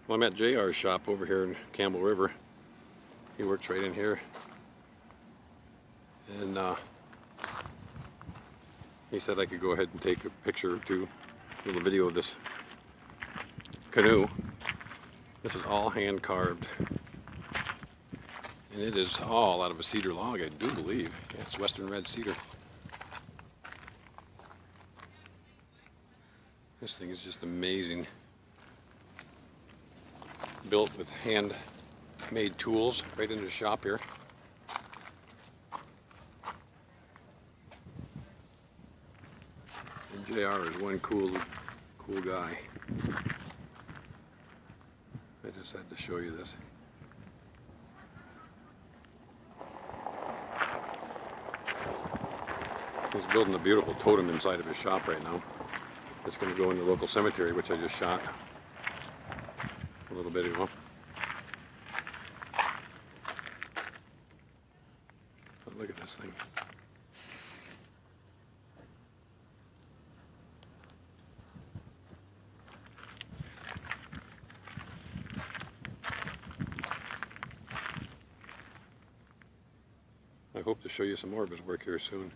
Well, I'm at JR's shop over here in Campbell River. He works right in here. And he said I could go ahead and take a picture or two, a little video of this canoe. This is all hand carved. And it is all out of a cedar log, I do believe. Yeah, it's western red cedar. This thing is just amazing. Built with hand-made tools right in the shop here. And JR is one cool guy. I just had to show you this. He's building a beautiful totem inside of his shop right now. It's going to go in the local cemetery, which I just shot a little bit ago. But look at this thing. I hope to show you some more of his work here soon.